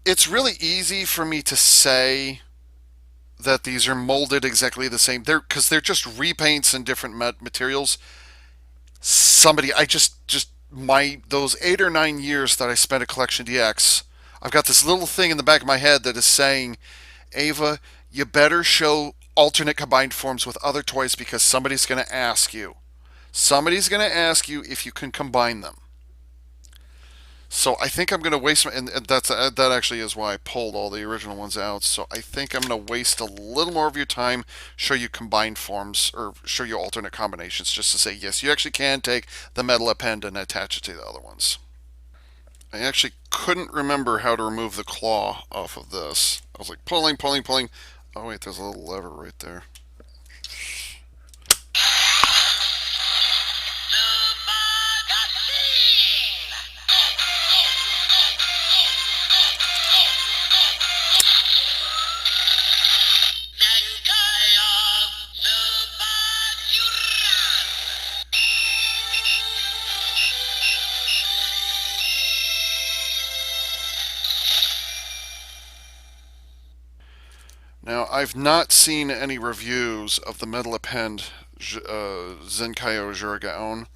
it's really easy for me to say that these are molded exactly the same. They're because they're just repaints and different materials. Somebody, I just my those 8 or 9 years that I spent at Collection DX, I've got this little thing in the back of my head that is saying, Ava, you better show alternate combined forms with other toys because somebody's going to ask you. Somebody's going to ask you if you can combine them. So I think I'm going to waste my, and that actually is why I pulled all the original ones out. So I think I'm going to waste a little more of your time, show you combined forms or show you alternate combinations, just to say yes, you actually can take the metal append and attach it to the other ones. I actually couldn't remember how to remove the claw off of this. I was like pulling, pulling, pulling. Oh wait, there's a little lever right there. Now, I've not seen any reviews of the metal append Zenkaiger Jurigaon.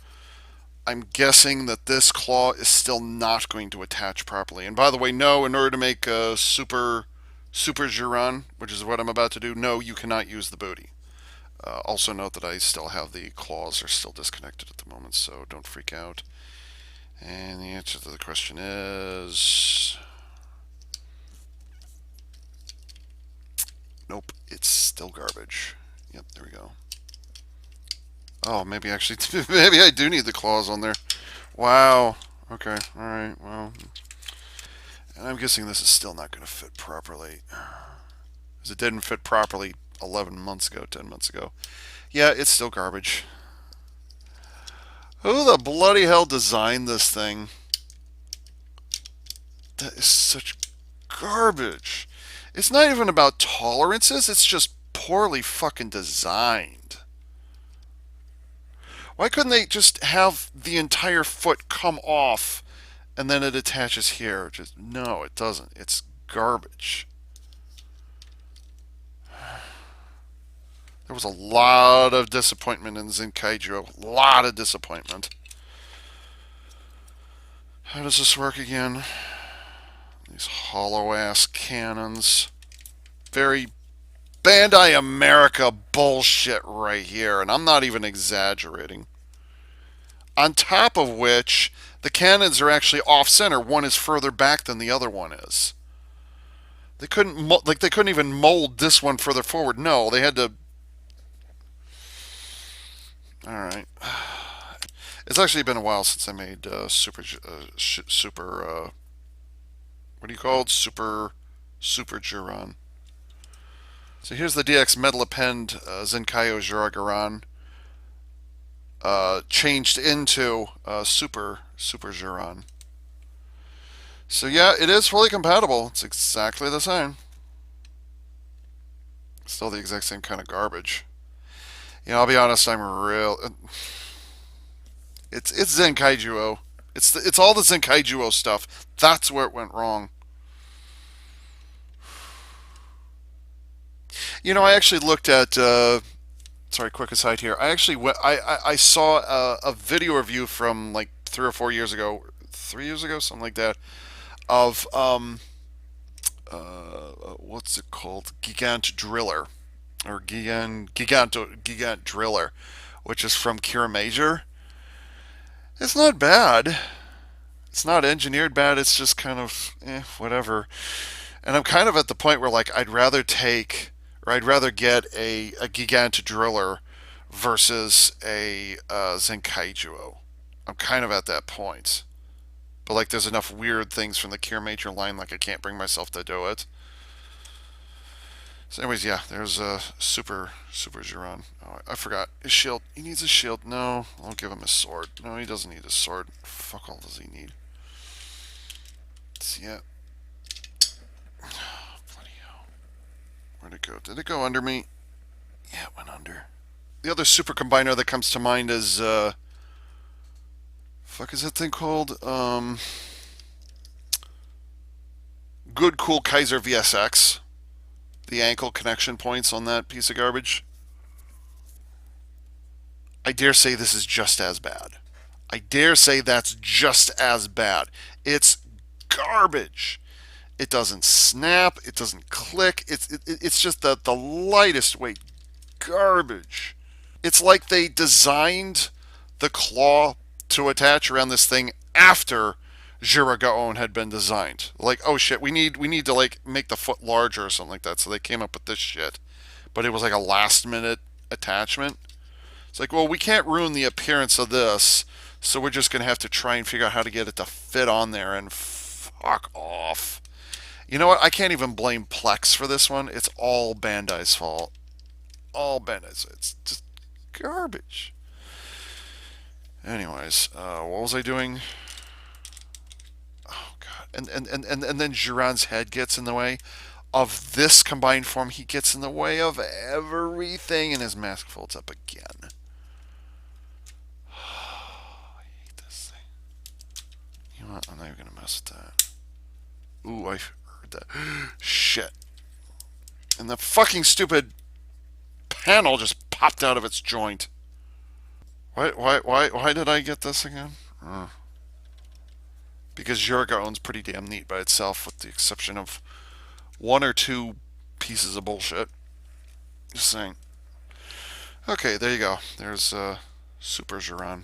I'm guessing that this claw is still not going to attach properly. And by the way, no, in order to make a super Juran, which is what I'm about to do, no, you cannot use the booty. Also note that I still have the claws are still disconnected at the moment, so don't freak out. And the answer to the question is nope, it's still garbage. Yep, there we go. Oh, maybe actually, maybe I do need the claws on there. Wow. Okay, alright, well. And I'm guessing this is still not going to fit properly. Because it didn't fit properly 11 months ago, 10 months ago. Yeah, it's still garbage. Who the bloody hell designed this thing? That is such garbage. It's not even about tolerances, it's just poorly fucking designed. Why couldn't they just have the entire foot come off and then it attaches here? Just no, it doesn't. It's garbage. There was a lot of disappointment in Zenkaiger. A lot of disappointment. How does this work again? These hollow ass cannons. Very Bandai America bullshit right here, and I'm not even exaggerating. On top of which, the cannons are actually off center. One is further back than the other one is. They couldn't even mold this one further forward. No, they had to. All right. It's actually been a while since I made super. What do you call it? Super Juron. So here's the DX Metal Append Zenkaiger Jurigaran changed into Super Juron. So yeah, it is fully compatible. It's exactly the same. Still the exact same kind of garbage. You know, I'll be honest. I'm real. It's Zenkaijuo. It's all the Zenkaijuo stuff. That's where it went wrong. You know, I actually looked at. Sorry, quick aside here. I actually I saw a video review from like 3 or 4 years ago, 3 years ago, something like that, of what's it called? Gigant Driller or Gigant Driller, which is from Cure Major. It's not bad. It's not engineered bad. It's just kind of whatever. And I'm kind of at the point where like I'd rather get a Gigant Driller versus a Zenkaijuo. I'm kind of at that point. But like there's enough weird things from the Cure Major line like I can't bring myself to do it. So anyways, yeah, there's a super Giron. Oh, I forgot. His shield. He needs a shield. No, I'll give him a sword. No, he doesn't need a sword. Fuck all does he need? Yeah. Bloody hell. Where'd it go? Did it go under me? Yeah, it went under. The other super combiner that comes to mind is fuck is that thing called? Good, cool Kaiser VSX. The ankle connection points on that piece of garbage. I dare say this is just as bad. I dare say that's just as bad. It's garbage. It doesn't snap. It doesn't click. It's just the lightest weight garbage. It's like they designed the claw to attach around this thing after Jiragaon had been designed. Like, oh shit, we need to like make the foot larger or something like that. So they came up with this shit. But it was like a last minute attachment. It's like, well, we can't ruin the appearance of this, so we're just gonna have to try and figure out how to get it to fit on there and fuck off. You know what? I can't even blame Plex for this one. It's all Bandai's fault. All Bandai's. It's just garbage. Anyways, what was I doing? Oh god. And then Jiran's head gets in the way of this combined form. He gets in the way of everything, and his mask folds up again. I hate this thing. You know what? I'm not even gonna mess with that. Ooh, I heard that. Shit. And the fucking stupid panel just popped out of its joint. Why did I get this again? Because Yurga owns pretty damn neat by itself, with the exception of one or two pieces of bullshit. Just saying. Okay, there you go. There's Super Jiran.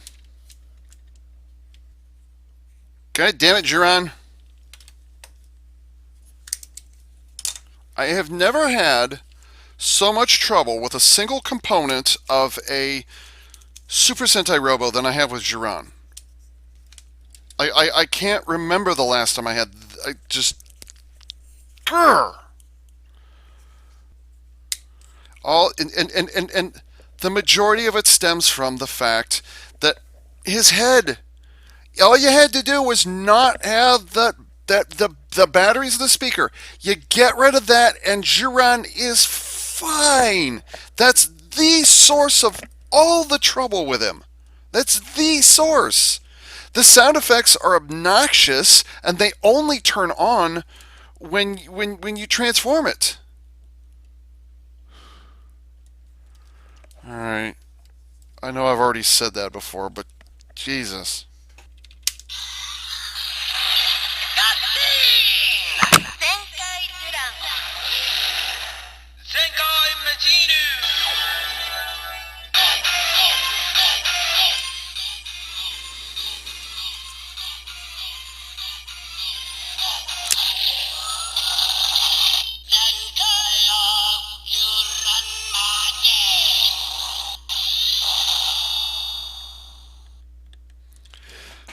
God damn it, Jiran. I have never had so much trouble with a single component of a Super Sentai Robo than I have with Jiran. I can't remember the last time I had. I just. Grr! And the majority of it stems from the fact that his head. All you had to do was not have the batteries of the speaker. You get rid of that, and Jiran is fine. That's the source of all the trouble with him. That's the source. The sound effects are obnoxious, and they only turn on when you transform it. All right. I know I've already said that before, but Jesus.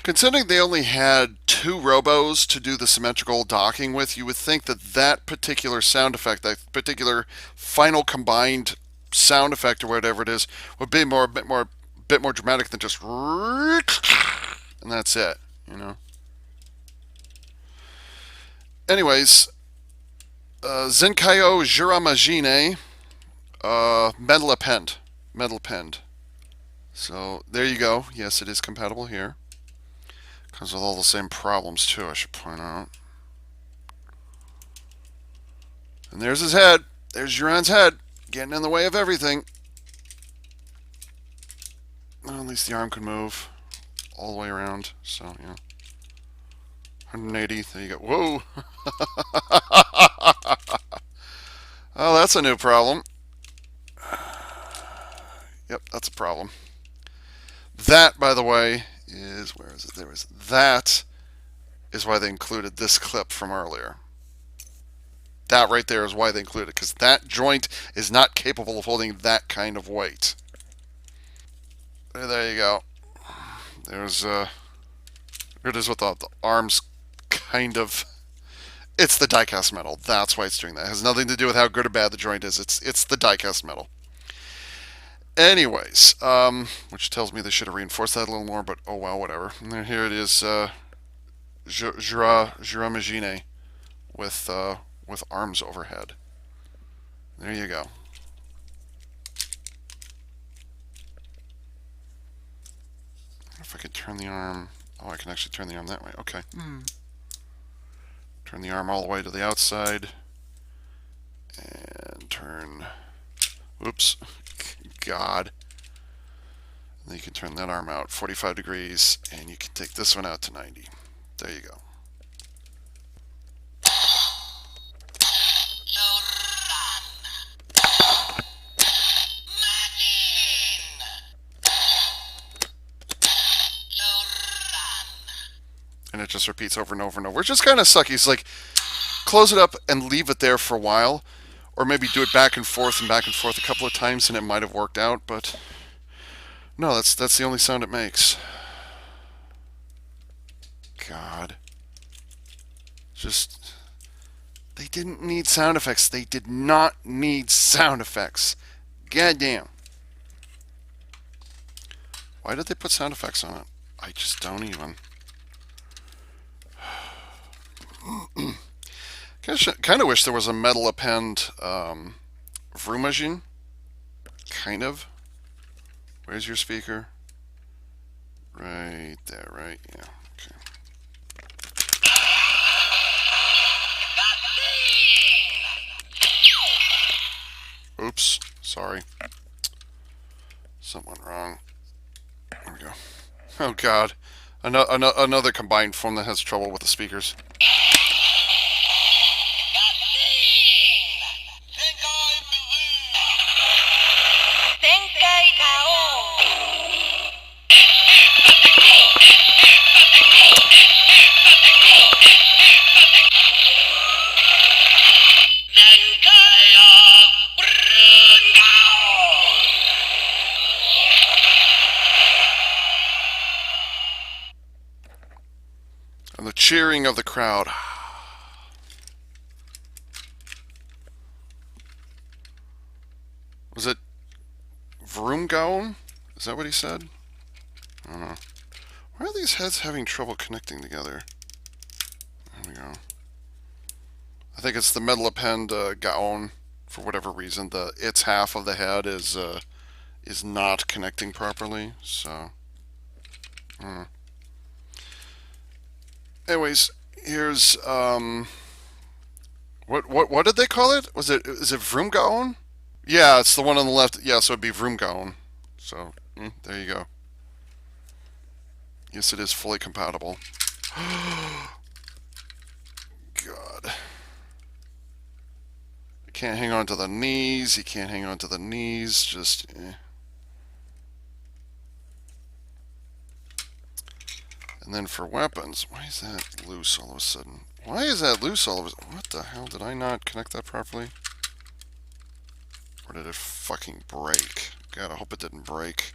Considering they only had two robos to do the symmetrical docking with, you would think that that particular sound effect, that particular final combined sound effect or whatever it is, would be bit more dramatic than just and that's it, you know. Anyways, Zenkaiger Jiramagine, metal append, metal append. So there you go. Yes, it is compatible here. Comes with all the same problems too, I should point out. And there's his head. There's Jiran's head, getting in the way of everything. Well, at least the arm can move all the way around. So, yeah. 180. There you go. Whoa. Oh, that's a new problem. Yep, that's a problem. That, by the way, is... Where is it? There is... That is why they included this clip from earlier. That right there is why they included it, because that joint is not capable of holding that kind of weight. There you go. There's it is with the arms kind of. It's the die-cast metal. That's why it's doing that. It has nothing to do with how good or bad the joint is. It's the die-cast metal. Anyways, which tells me they should have reinforced that a little more, but oh well, whatever. And here it is, Jiramagine with arms overhead. There you go. If I could turn the arm... Oh, I can actually turn the arm that way. Okay. Turn Turn the arm all the way to the outside. And turn... Oops. God. And then you can turn that arm out 45 degrees, and you can take this one out to 90. There you go. And it just repeats over and over and over, which is kind of sucky. It's like, close it up and leave it there for a while, or maybe do it back and forth a couple of times, and it might have worked out, but no, that's the only sound it makes. God. Just, they didn't need sound effects. They did not need sound effects. Goddamn. Why did they put sound effects on it? I just don't even. Kind of wish there was a metal append Vroomagine. Kind of. Where's your speaker? Right there, right? Yeah, okay. Oops, sorry. Something went wrong. There we go. Oh god. Another combined form that has trouble with the speakers. And the cheering of the crowd. Was it Vroomgaon? Is that what he said? I don't know. Why are these heads having trouble connecting together? There we go. I think it's the metal append Gaon. For whatever reason, its half of the head is not connecting properly. So, anyways, here's what did they call it? Is it Vroomgaon? Yeah, it's the one on the left. Yeah, so it'd be Vroomgaon. So there you go. Yes, it is fully compatible. God. You can't hang on to the knees. You can't hang on to the knees. Just. And then for weapons, why is that loose all of a sudden? Why is that loose all of a sudden? What the hell? Did I not connect that properly? Or did it fucking break? God, I hope it didn't break.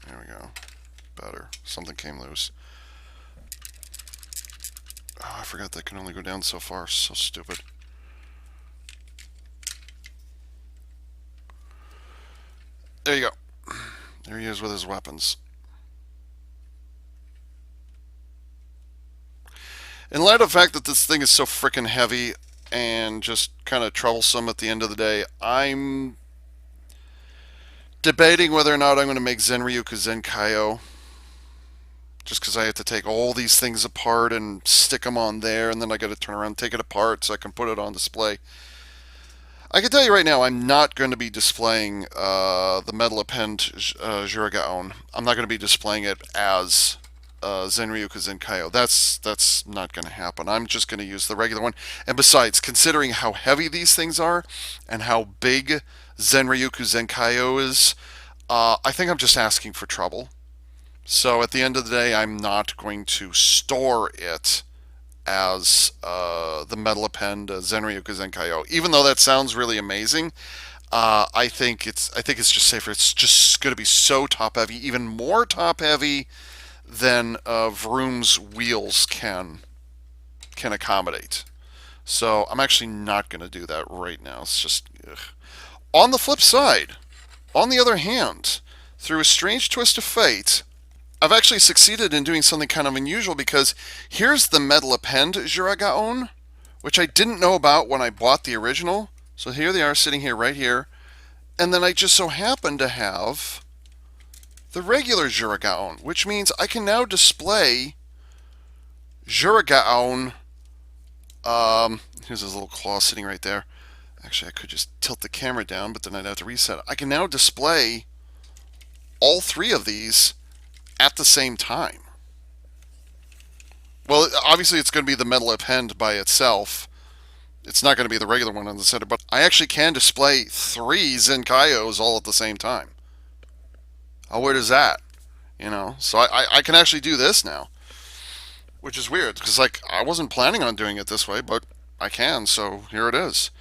There we go. Better. Something came loose. Oh, I forgot that can only go down so far. So stupid. There you go. There he is with his weapons. In light of the fact that this thing is so freaking heavy and just kind of troublesome at the end of the day, I'm debating whether or not I'm going to make Zenryuka Zenkaiger. Just because I have to take all these things apart and stick them on there, and then I got to turn around and take it apart so I can put it on display. I can tell you right now, I'm not going to be displaying the metal append Juragaon. I'm not going to be displaying it as Zenryuka Zenkaiger. That's not going to happen. I'm just going to use the regular one. And besides, considering how heavy these things are and how big Zenryuka Zenkaiger is, I think I'm just asking for trouble. So at the end of the day, I'm not going to store it as the metal append Zenryuka Zenkaiger. Even though that sounds really amazing, I think it's just safer. It's just going to be so top heavy, even more top heavy than Vroom's wheels can accommodate. So I'm actually not going to do that right now. It's just ugh. On the flip side, on the other hand, through a strange twist of fate, I've actually succeeded in doing something kind of unusual, because here's the metal append Juragaon, which I didn't know about when I bought the original. So here they are sitting here, right here. And then I just so happen to have the regular Juragaon, which means I can now display Juragaon Here's his little claw sitting right there. Actually, I could just tilt the camera down, but then I'd have to reset it. I can now display all three of these at the same time. Well, obviously, it's going to be the metal append by itself. It's not going to be the regular one on the center, but I actually can display three Zenkaios all at the same time. How weird is that? So I can actually do this now, which is weird because like I wasn't planning on doing it this way, but I can. So here it is.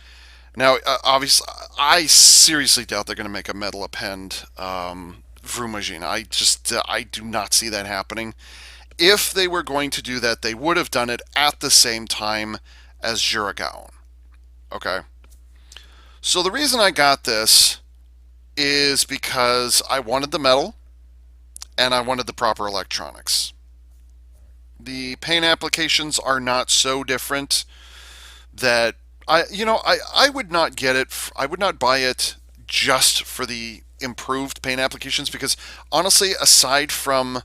Now, obviously, I seriously doubt they're going to make a metal append Vrumagine. I do not see that happening. If they were going to do that, they would have done it at the same time as Juragaon. Okay. So the reason I got this is because I wanted the metal and I wanted the proper electronics. The paint applications are not so different that I would not get it. I would not buy it just for the improved paint applications because honestly, aside from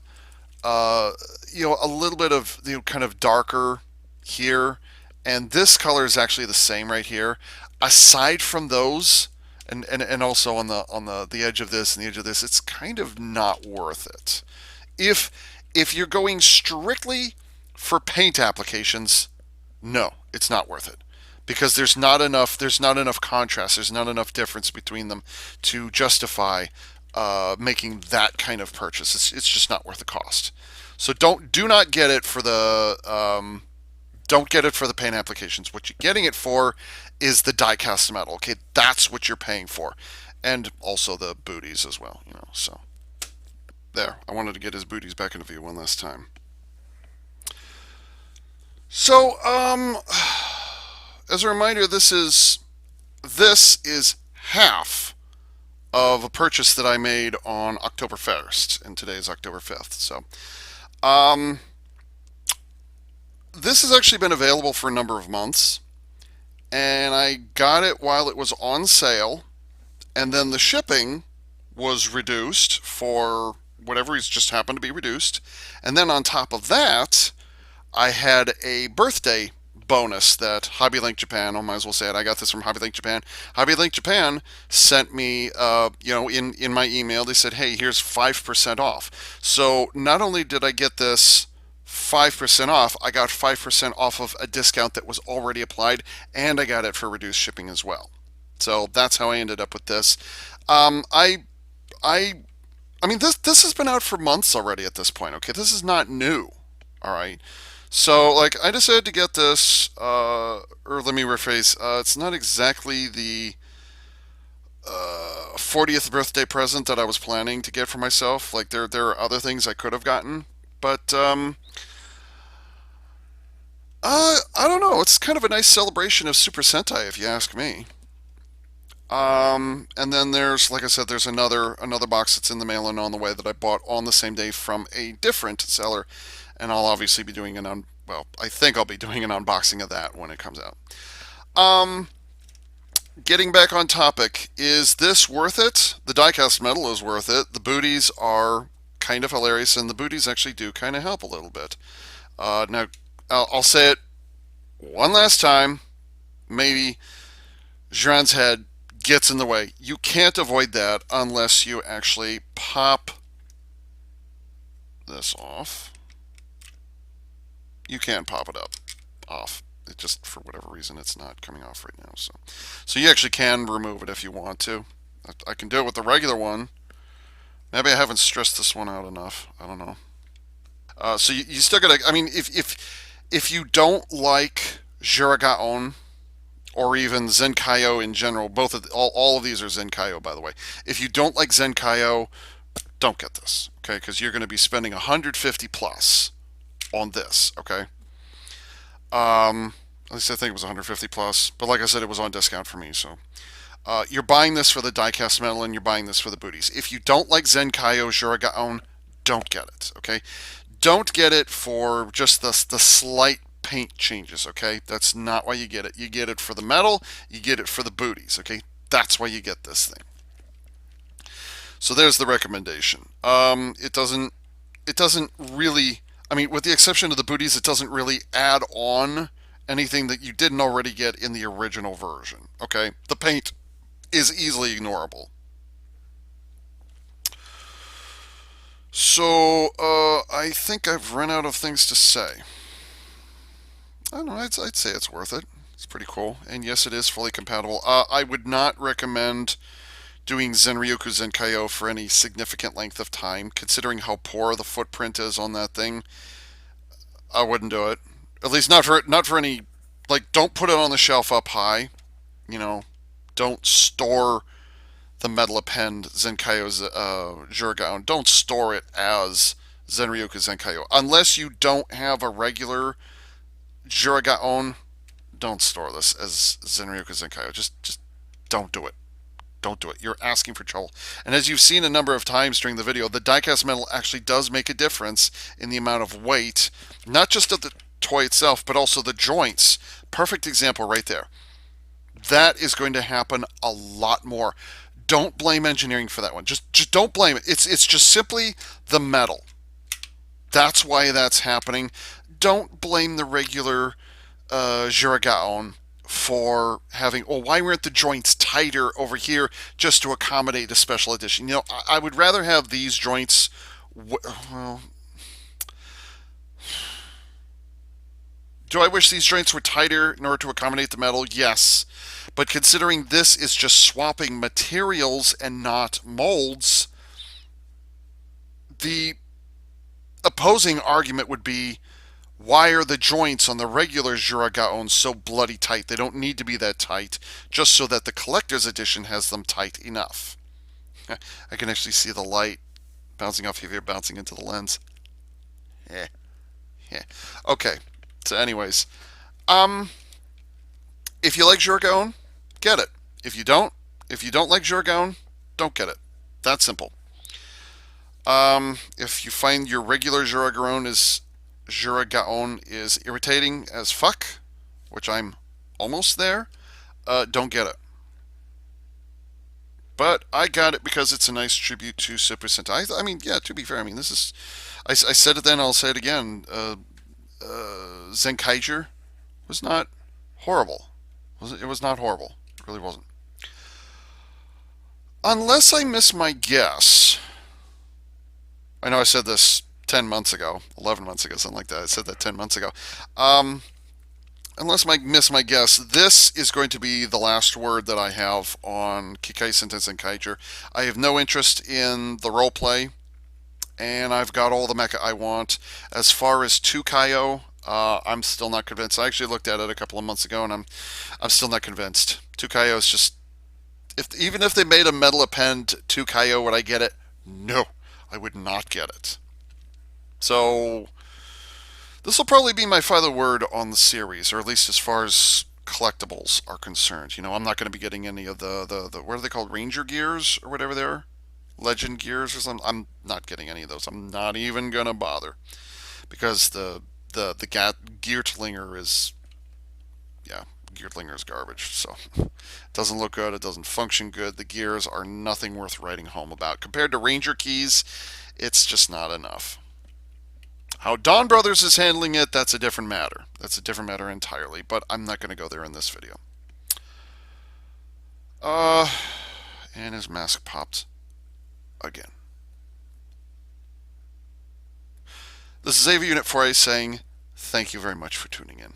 a little bit of kind of darker here, and this color is actually the same right here. Aside from those, and also on the edge of this and the edge of this, it's kind of not worth it. If if you're going strictly for paint applications, no, it's not worth it because there's not enough contrast, there's not enough difference between them to justify making that kind of purchase. It's just not worth the cost. So do not get it for the don't get it for the paint applications. What you're getting it for is the die cast metal. Okay, that's what you're paying for, and also the booties as well. So there. I wanted to get his booties back into view one last time. So as a reminder, this is half of a purchase that I made on October 1st, and today is October 5th. So um, this has actually been available for a number of months, and I got it while it was on sale, and then the shipping was reduced for whatever reason, just happened to be reduced. And then on top of that, I had a birthday bonus that Hobby Link Japan, I might as well say it, I got this from Hobby Link Japan. Hobby Link Japan sent me, in my email, they said, hey, here's 5% off. So not only did I get this 5% off, I got 5% off of a discount that was already applied, and I got it for reduced shipping as well. So that's how I ended up with this. I, I, I mean, this has been out for months already at this point. Okay, this is not new. All right. So, like, I decided to get this, or let me rephrase. It's not exactly the 40th birthday present that I was planning to get for myself. Like, there are other things I could have gotten, but I don't know. It's kind of a nice celebration of Super Sentai, if you ask me. And then there's, like I said, there's another box that's in the mail and on the way that I bought on the same day from a different seller, and I'll obviously be doing well, I think I'll be doing an unboxing of that when it comes out. Um, Getting back on topic, is this worth it? The diecast metal is worth it. The booties are kind of hilarious, and the booties actually do kind of help a little bit. Now, I'll say it one last time. Maybe Jean's head gets in the way. You can't avoid that unless you actually pop this off. You can't pop it up off. It just, for whatever reason, it's not coming off right now. So you actually can remove it if you want to. I can do it with the regular one. Maybe I haven't stressed this one out enough. I don't know. So you still gotta. I mean, if you don't like Juragaon or even Zenkaiyo in general, all of these are Zenkaiyo, by the way. If you don't like Zenkaiyo, don't get this, okay? Because you're going to be spending 150 plus on this, okay? At least I think it was 150 plus, but like I said, it was on discount for me. So you're buying this for the diecast metal, and you're buying this for the booties. If you don't like Zenkaiyo Juragaon, don't get it, okay? Don't get it for just the slight paint changes, okay? That's not why you get it. You get it for the metal, you get it for the booties, okay? That's why you get this thing. So there's the recommendation. It doesn't really, I mean, with the exception of the booties, it doesn't really add on anything that you didn't already get in the original version. Okay? The paint is easily ignorable. So, I think I've run out of things to say. I don't know, I'd say it's worth it. It's pretty cool. And yes, it is fully compatible. I would not recommend doing Zenryoku Zenkaio for any significant length of time, considering how poor the footprint is on that thing. I wouldn't do it. At least not for any, like, don't put it on the shelf up high. You know, don't store the metal append Zenkaio's Jurigaon. Don't store it as Zenryoku Zenkaio unless you don't have a regular Jurigaon. Don't store this as Zenryoku Zenkaio. Just don't do it. Don't do it. You're asking for trouble. And as you've seen a number of times during the video, the diecast metal actually does make a difference in the amount of weight, not just of the toy itself, but also the joints. Perfect example right there. That is going to happen a lot more. Don't blame engineering for that one. Just don't blame it. It's just simply the metal. That's why that's happening. Don't blame the regular Jurigaon for having, well, why weren't the joints tighter over here just to accommodate a special edition? You know, I would rather have these joints, well, do I wish these joints were tighter in order to accommodate the metal? Yes. But considering this is just swapping materials and not molds, the opposing argument would be, why are the joints on the regular Jurigaon so bloody tight? They don't need to be that tight, just so that the collector's edition has them tight enough. I can actually see the light bouncing off here, bouncing into the lens. Yeah, yeah. Okay. So, anyways, um, if you like Jurigaon, get it. If you don't like Jurigaon, don't get it. That simple. If you find your regular Jurigaon is irritating as fuck, which I'm almost there, don't get it. But I got it because it's a nice tribute to Super Sentai. I mean, yeah, to be fair, I mean, this is. I said it then, I'll say it again. Zenkaiger was not horrible. It was not horrible. It really wasn't. Unless I miss my guess. I know I said this 10 months ago, 11 months ago, something like that. I said that 10 months ago. Unless I miss my guess, this is going to be the last word that I have on Kikai Sentai Zenkaiger. I have no interest in the roleplay, and I've got all the mecha I want. As far as Tukayo, I'm still not convinced. I actually looked at it a couple of months ago, and I'm still not convinced. Tukayo is just, even if they made a metal append Tukayo, would I get it? No, I would not get it. So this will probably be my final word on the series, or at least as far as collectibles are concerned. You know, I'm not going to be getting any of the what are they called, Ranger gears or whatever they're, Legend gears or something. I'm not getting any of those. I'm not even going to bother because the Geertlinger is, yeah, Geertlinger is garbage. So it doesn't look good. It doesn't function good. The gears are nothing worth writing home about compared to Ranger keys. It's just not enough. How Dawn Brothers is handling it, that's a different matter. That's a different matter entirely, but I'm not going to go there in this video. Uh, and his mask popped again. This is AV Unit 4A saying thank you very much for tuning in.